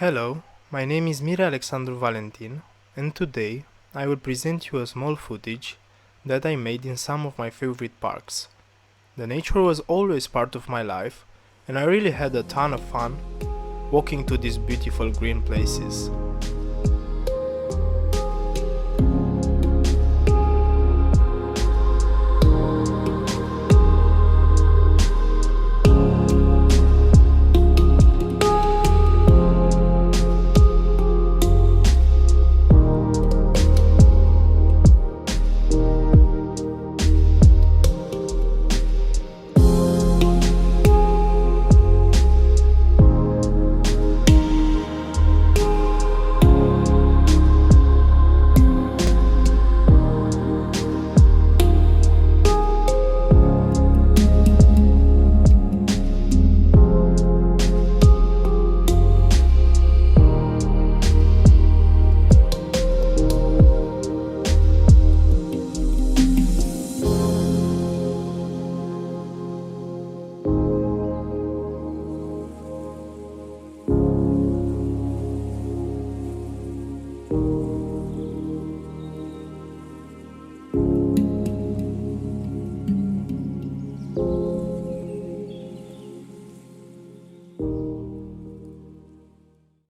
Hello, my name is Mira Alexandru Valentin, and today I will present you a small footage that I made in some of my favorite parks. The nature was always part of my life, and I really had a ton of fun walking to these beautiful green places.